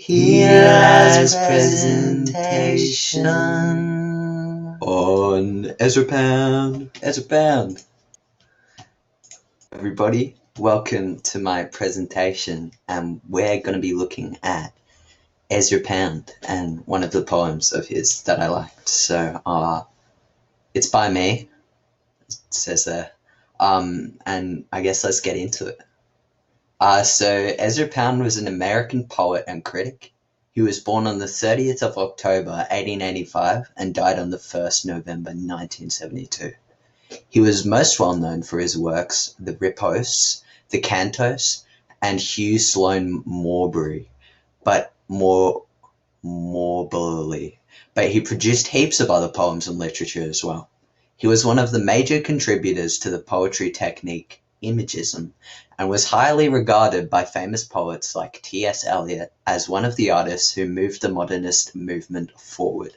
Here as presentation on Ezra Pound. Everybody, welcome to my presentation, and we're going to be looking at Ezra Pound and one of the poems of his that I liked. So, it's by me, it says there, and I guess let's get into it. So Ezra Pound was an American poet and critic. He was born on the 30th of October 1885 and died on the 1st November 1972. He was most well known for his works The Riposte, The Cantos, and Hugh Sloane Marbury, but more morbidly. But he produced heaps of other poems and literature as well. He was one of the major contributors to the poetry technique Imagism, and was highly regarded by famous poets like T.S. Eliot as one of the artists who moved the modernist movement forward.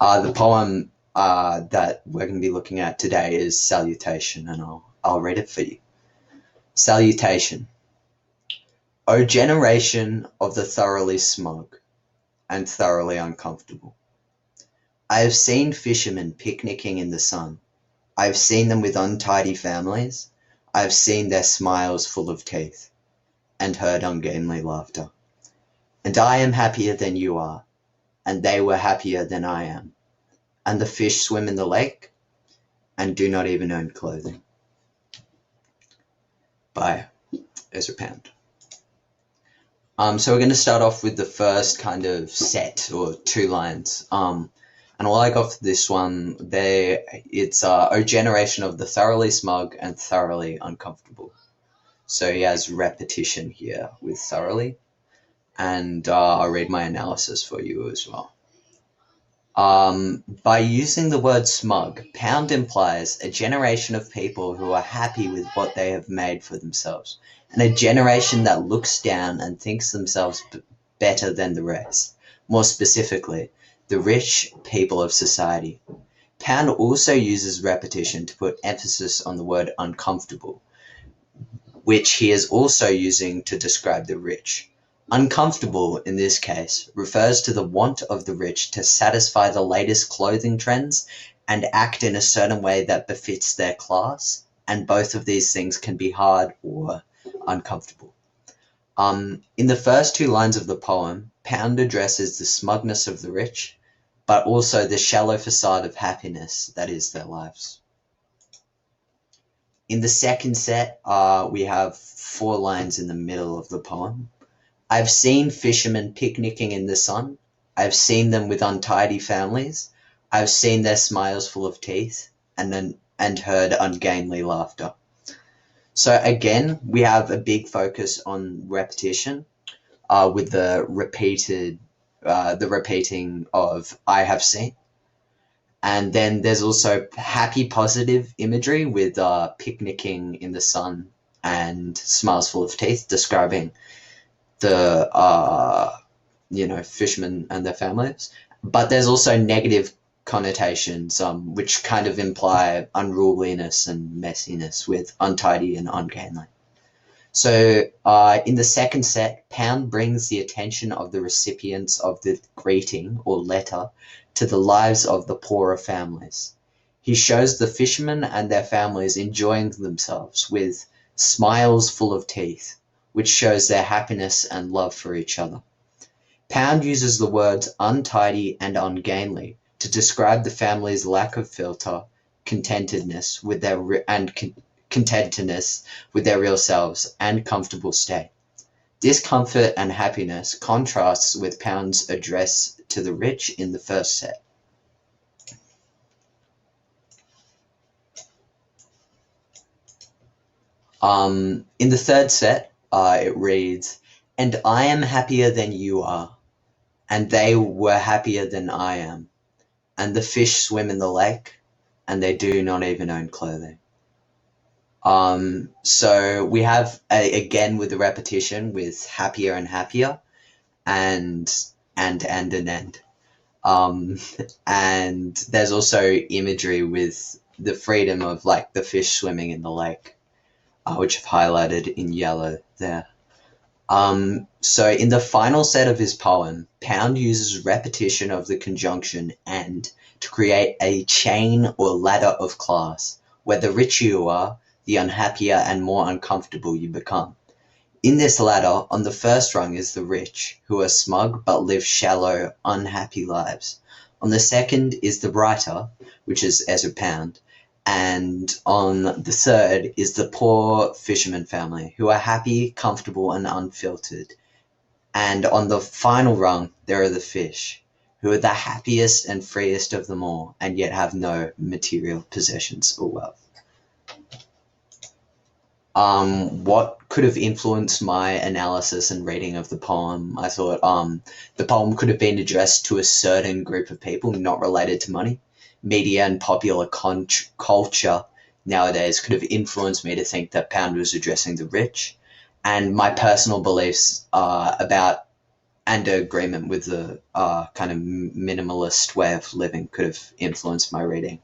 The poem that we're going to be looking at today is Salutation, and I'll read it for you. Salutation. O generation of the thoroughly smug and thoroughly uncomfortable. I have seen fishermen picnicking in the sun. I have seen them with untidy families. I have seen their smiles full of teeth, and heard ungainly laughter. And I am happier than you are, and they were happier than I am. And the fish swim in the lake, and do not even own clothing. By Ezra Pound. So we're going to start off with the first kind of set, or two lines. And all I got for this one, it's O generation of the thoroughly smug and thoroughly uncomfortable. So he has repetition here with thoroughly, and I'll read my analysis for you as well. By using the word smug, Pound implies a generation of people who are happy with what they have made for themselves, and a generation that looks down and thinks themselves better than the rest. More specifically, the rich people of society. Pound also uses repetition to put emphasis on the word uncomfortable, which he is also using to describe the rich. Uncomfortable, in this case, refers to the want of the rich to satisfy the latest clothing trends and act in a certain way that befits their class, and both of these things can be hard or uncomfortable. In the first two lines of the poem, Pound addresses the smugness of the rich, but also the shallow facade of happiness that is their lives. In the second set, we have 4 lines in the middle of the poem. I've seen fishermen picnicking in the sun. I've seen them with untidy families. I've seen their smiles full of teeth, and heard ungainly laughter. So again, we have a big focus on repetition, with the repeating of I have seen. And then there's also happy positive imagery with picnicking in the sun and smiles full of teeth, describing the fishermen and their families. But there's also negative connotations, which kind of imply unruliness and messiness with untidy and ungainly. So in the second set, Pound brings the attention of the recipients of the greeting or letter to the lives of the poorer families. He shows the fishermen and their families enjoying themselves with smiles full of teeth, which shows their happiness and love for each other. Pound uses the words untidy and ungainly to describe the family's lack of filter, contentedness with their real selves, and comfortable state. Discomfort and happiness contrasts with Pound's address to the rich in the first set. In the third set, it reads, and I am happier than you are, and they were happier than I am, and the fish swim in the lake, and they do not even own clothing. So we have, again, with the repetition, with happier and happier, and an end. And there's also imagery with the freedom of, like, the fish swimming in the lake, which I've highlighted in yellow there. So in the final set of his poem, Pound uses repetition of the conjunction "and" to create a chain or ladder of class, where the richer you are, the unhappier and more uncomfortable you become. In this ladder, on the first rung is the rich, who are smug but live shallow, unhappy lives. On the second is the writer, which is Ezra Pound, and on the third is the poor fisherman family, who are happy, comfortable, and unfiltered. And on the final rung, there are the fish, who are the happiest and freest of them all, and yet have no material possessions or wealth. What could have influenced my analysis and reading of the poem? I thought the poem could have been addressed to a certain group of people not related to money. Media and popular culture nowadays could have influenced me to think that Pound was addressing the rich, and my personal beliefs about and agreement with the kind of minimalist way of living could have influenced my reading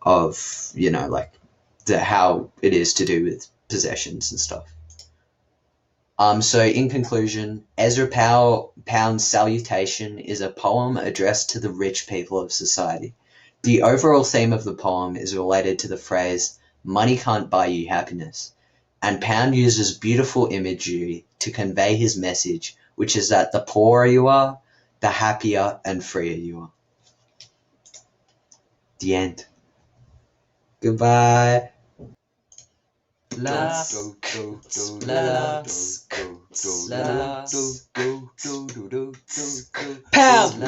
of, like how it is to do with possessions and stuff. So in conclusion, Ezra Pound's Salutation is a poem addressed to the rich people of society. The overall theme of the poem is related to the phrase, "money can't buy you happiness," and Pound uses beautiful imagery to convey his message, which is that the poorer you are, the happier and freer you are. The end. Goodbye. Pound.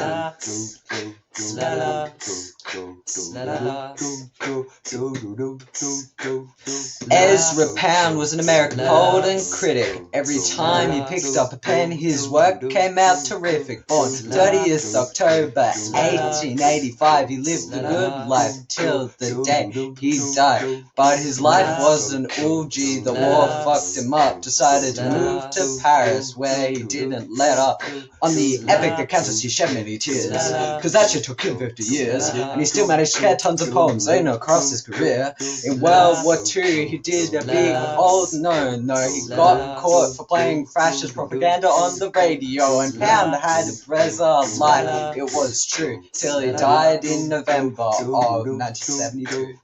Ezra Pound was an American poet and critic. Every time he picked up a pen, his work came out terrific. Born 30th October 1885, he lived a good life till the day he died. But his life was an orgy, the war fucked him up. Decided to move to Paris, where he didn't let up on the epic that counts as he shed many tears. Cause that shit took him 50 years, and he still managed to get tons of poems across his career. In World War II, he did a big old no. He got caught for playing fascist propaganda on the radio, and Pound had a bizarre life, it was true, till he died in November of 1972.